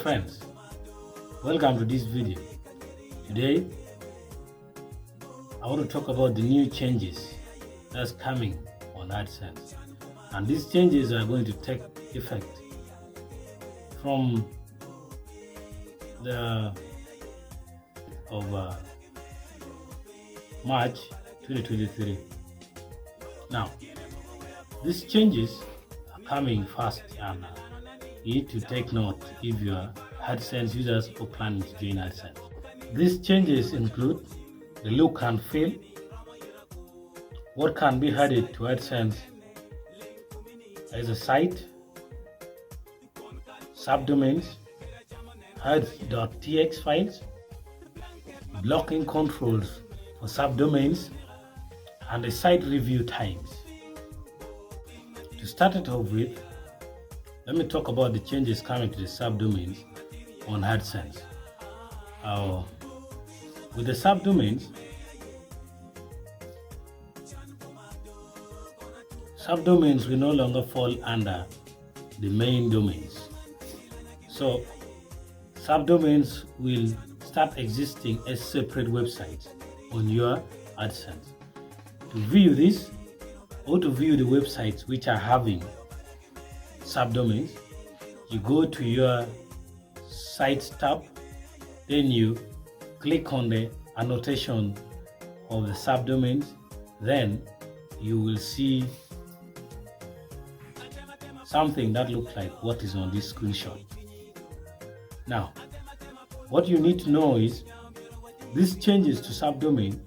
friends, welcome to this video. Today I want to talk about the new changes that's coming on Adsense, and these changes are going to take effect from the of March 2023. Now, these changes are coming fast, and you need to take note if you are Adsense users or planning to join Adsense. These changes include the look and feel, what can be added to Adsense as a site, subdomains, ads.tx files, blocking controls for subdomains, and the site review times. To start it off with, let me talk about the changes coming to the subdomains on Adsense. With the subdomains, will no longer fall under the main domains. So, subdomains will start existing as separate websites on your Adsense. To view this, or to view the websites which are having subdomains, you go to your Sites tab, then you click on the annotation of the subdomains, then you will see something that looks like what is on this screenshot. Now, what you need to know is these changes to subdomain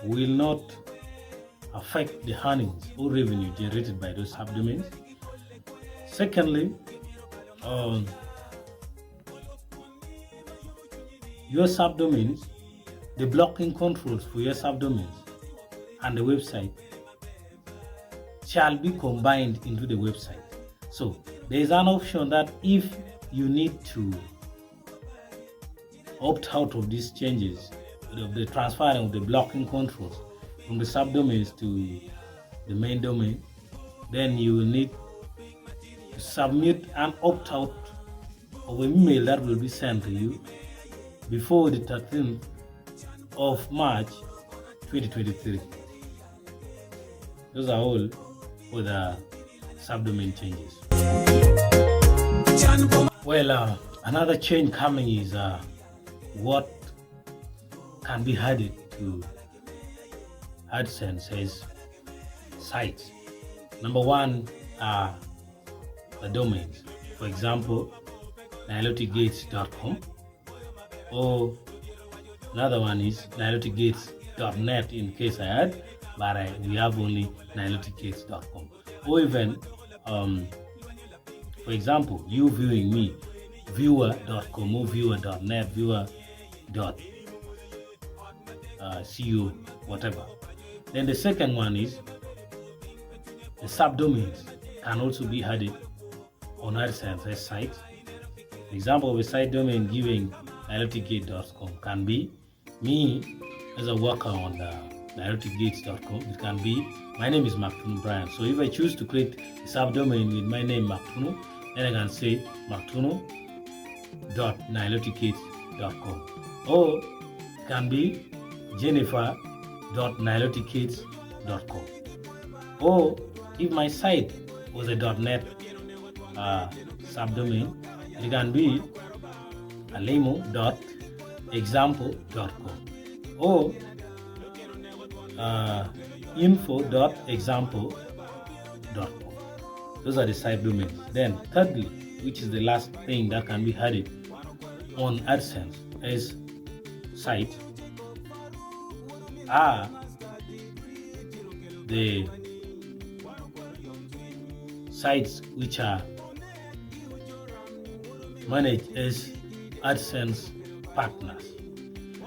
will not affect the earnings or revenue generated by those subdomains. Secondly, your subdomains, the blocking controls for your subdomains and the website shall be combined into the website. So there is an option that if you need to opt out of these changes, of the transferring of the blocking controls from the subdomains to the main domain, then you will need to submit an opt-out of an email that will be sent to you before the 13th of March 2023. Those are all for the subdomain changes. Well, another change coming is what can be added to Adsense as sites. Number one are the domains. For example, nilotigates.com, or another one is nilotigates.net in case I had, but we have only nilotigates.com. Or even, for example, you viewing me, viewer.com or viewer.net, viewer.co, whatever. Then the second one is the subdomains can also be added on Adsense as sites. For example, of a site domain giving nilotigate.com can be me as a worker on nilotigates.com. It can be my name is Mactuno Brian. So if I choose to create a subdomain with my name Mactuno, then I can say mactuno.nilotigates.com. Or it can be jennifer.nilotigates.com. Or if my site was a .net subdomain, it can be alemo.example.com or info.example.com. Those are the site domains. Then thirdly, which is the last thing that can be added on Adsense as site, are the sites which are managed as Adsense partners.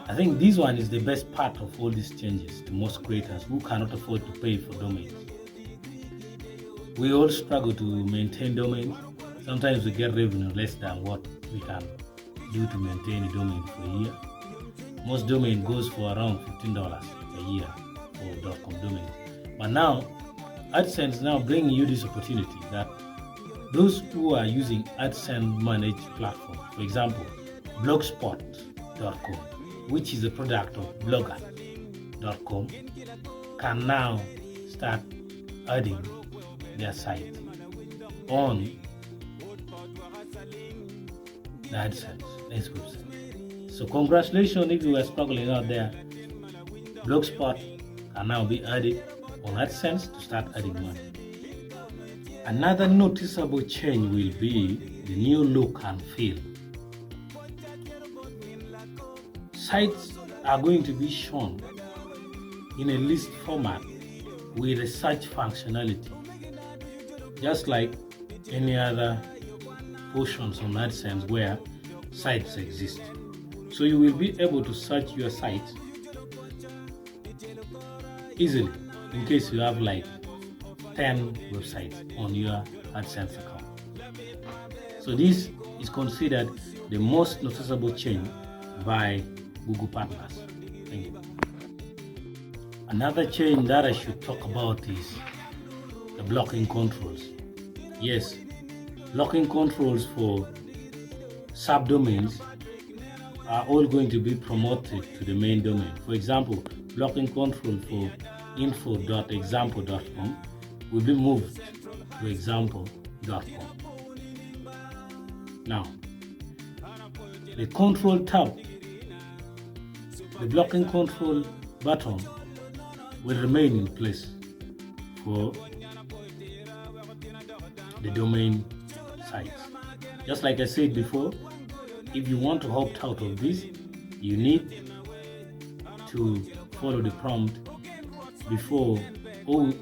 I think this one is the best part of all these changes to most creators who cannot afford to pay for domains. We all struggle to maintain domains. Sometimes we get revenue less than what we can do to maintain a domain for a year. Most domain goes for around $15 a year for .com domains. But now, Adsense now bringing you this opportunity that those who are using Adsense managed platform, for example, blogspot.com, which is a product of blogger.com, can now start adding their site on the Adsense website. So congratulations if you were struggling out there. Blogspot can now be added on Adsense to start adding money. Another noticeable change will be the new look and feel. Sites are going to be shown in a list format with a search functionality, just like any other portions on Adsense where sites exist. So you will be able to search your site easily in case you have like 10 websites on your Adsense account. So this is considered the most noticeable change by Google partners. Thank you. Another change that I should talk about is the blocking controls. Yes, blocking controls for subdomains are all going to be promoted to the main domain. For example, blocking control for info.example.com will be moved to example.com. Now, the control tab, the blocking control button will remain in place for the domain sites. Just like I said before, if you want to opt out of this, you need to follow the prompt before or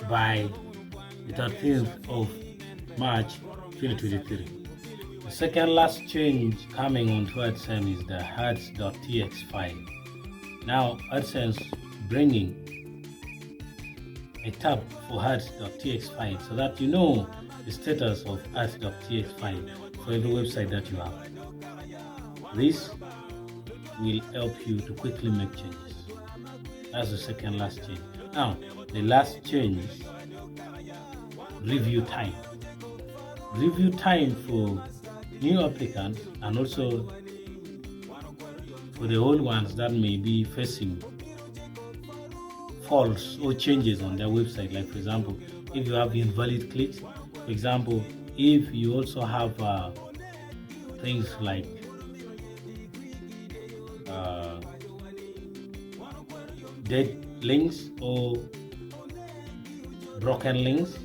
by the 13th of March 2023. The second last change coming onto Adsense is the ads.txt file. Now Adsense bringing a tab for ads.txt file so that you know the status of ads.txt file for every website that you have. This will help you to quickly make changes. That's the second last change. Now, the last change is review time. Review time for new applicants and also for the old ones that may be facing faults or changes on their website. Like for example, if you have invalid clicks, for example, if you also have things like dead links or broken links,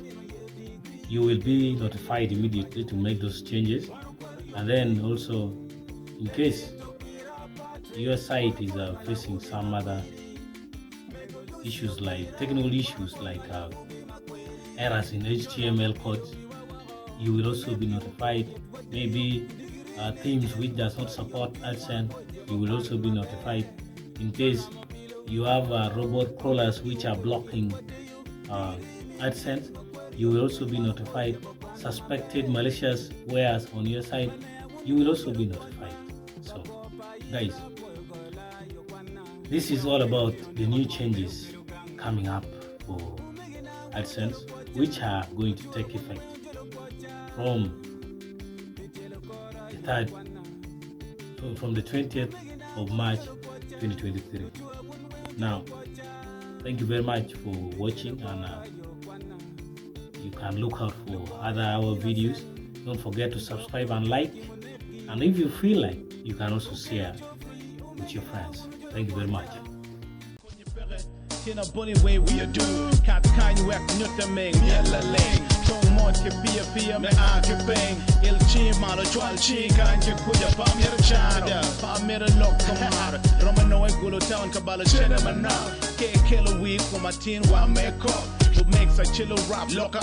you will be notified immediately to make those changes. And then also, in case your site is facing some other issues like technical issues like errors in HTML codes, you will also be notified. Maybe themes which does not support Adsense, you will also be notified. In case you have robot crawlers which are blocking Adsense, you will also be notified. Suspected malicious wares on your site, you will also be notified. So guys, this is all about the new changes coming up for Adsense, which are going to take effect from the 20th of March 2023. Now, thank you very much for watching, and you can look out for other our videos. Don't forget to subscribe and like, and if you feel like, you can also share with your friends. Thank you very much. Tina bunny way we a do. Cat kind work nyutameng yella leng. Tong mod ke pia me ake bang. Il chi malo chwal chi kanje kuja pam yer chada. Pam mer lok kamar. Romano e gulo town kabala chena mana. Ke kilo weed for my teen wa make up. Who makes a chiller rap loka